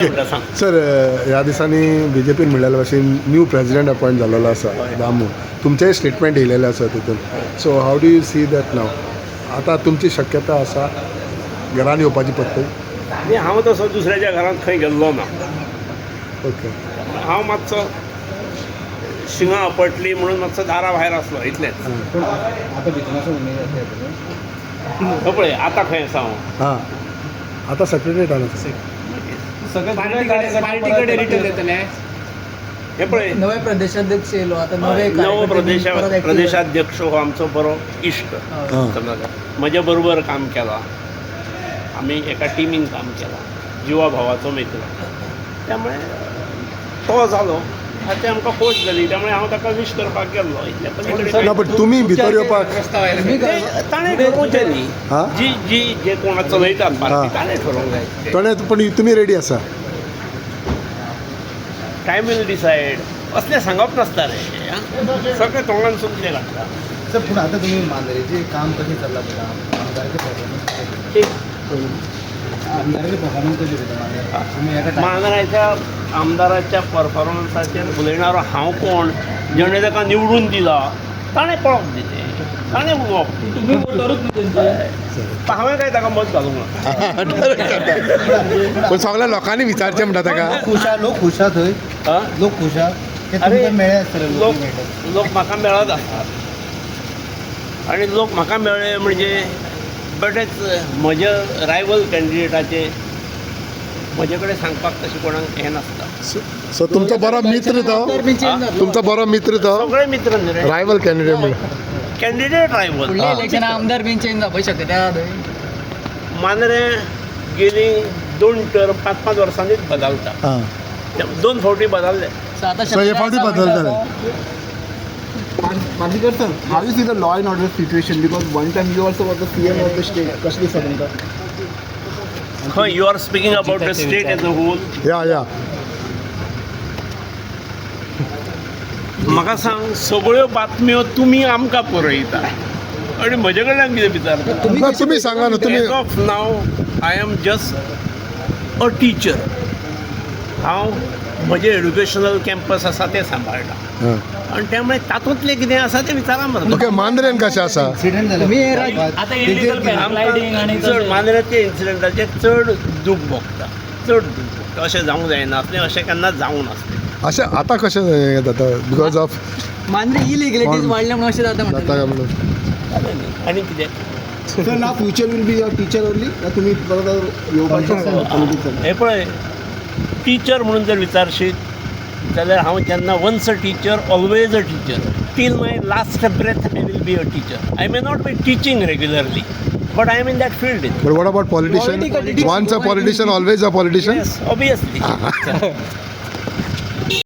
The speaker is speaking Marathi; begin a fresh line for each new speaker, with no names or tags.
सर ह्या दिसांनी BJP मिळाल्या भाशेन न्यू प्रेसिडेंट अपॉइंट जाल्लो आसा दामू तुमचेय स्टेटमेंट येयलेले आसा तितून so how do you see that now आतां तुमची शक्यता आसा घरान येवपाची पडटली
आनी हांव तसो दुसऱ्याच्या घरांत खंय गेल्लो ना
ओके
हांव मातसो शिंगा आपटली म्हणून मातसो दारा भायर आसलो इतलेंच हो पळय आतां खंय आसा हांव
हां आतां सेक्रेटरीएटान
पार्टीकडे रिटर्न येतले
हे पळय
नवे प्रदेशाध्यक्ष येयलो आता नवे
नवो प्रदेशाध्यक्ष हो आमचो बरो इश्ट समजा म्हजे बरोबर काम केलां आमी एका टिमीन काम केलां जिवा भावाचो मित्र त्यामुळे तो जालो ते आमकां खोश जाली त्यामुळे हांव ताका विश करपाक गेल्लो इतल्या पलीकडे
ना बट तुमी भितर येवपाक
ताणें ठरोवचें न्ही
हां
जे कोणा चलयतात पार्टी ताणें ठरोवंक जाय
ताणें पण तुमी रेडी आसा
टायम विल डिसायड असलें सांगप नासता रे सगळें तोंडान सुटलें लागता
सर पूण आतां तुमी मांद्रेचें काम कशें चल्लां तुका आमदाराचें परफॉर्मन्स कशें दिता तुमी एका
मांद्राच्या आमदाराच्या परफॉर्मन्साचेर उलयणारो हांव कोण जेणे ताका निवडून दिला ताणें पळोवप दिलें ताणें उलोवप
तुम्ही वोटरूच न्ही तेंचे
हांवें काय ताका मत घालूंक ना
पण सगळ्या लोकांनी विचारचें म्हणटा ताका
लोक खुश आहा थंय
हां?
लोक खुश आहा ते
अरे,
तुमकां मेळ्ळे आसतले
लोक म्हाका मेळत आसतात आनी लोक म्हाका मेळ्ळे म्हणजे बरेच म्हज्या रायवल कॅन्डिडेटाचे म्हजे कडेन सांगपाक तशें कोणाक हें नासता
सो तुमचो बरो मित्र तो तुमचो बरो मित्र तो
सगळे मित्र न्ही रे
रायवल कॅन्डिडेट म्हणून
कॅन्डिडेट रायवल
फुडल्या इलेक्शना आमदार बीन चेंज जावपाची शक्यता आहा थंय
मांद्रे गेली 2 टर्म 5-5 वर्सांनीच बदलता
हां
2 फावटी बदलले
सो आता
सो हे फावटी बदलतले
Pandikar sir, how you see the law and order situation? Because one time you also were the CM of the state. कशी दिसता तुमकां?
खंय you are speaking about the state as a whole
या
म्हाका सांग सगळ्यो बातम्यो तुमी आमकां पुरयता आनी म्हजे कडल्यान कितें विचारता
ना तुमी सांगा ना तुमी
as of now I am just a teacher हांव म्हजें एड्युकेशनल कॅम्पस आसा तें सांबाळटा आनी त्यामुळे तातूंतलें कितें आसा तें विचारा मरे
ओके मांद्रेन कशें आसा
Accident झाला.
तुम्ही आता इलिगल पॅराग्लायडिंग आणि
चड मांद्रेच्या इन्सिडंटाचेर चड दूख भोगता अशें जावंक जायना असलें अशें केन्नाच जावंक नासलें
अशें आतां कशें हें जाता बिकॉज ऑफ
मांद्रे इलिगलिटीज वाडल्या म्हणून अशें जाता
जाता काय म्हणून
जालें आनी कितें
सर ना future will be your teacher only ना तुम्ही परत येवपाचें पॉलिटिक्सान
हे पळय टीचर म्हणून जर विचारशीत जाल्यार हांव जेन्ना once a teacher always a teacher till my last breath I will be a teacher I may not be teaching regularly but I am in that field
but what about politician once a politician always a politician
yes obviously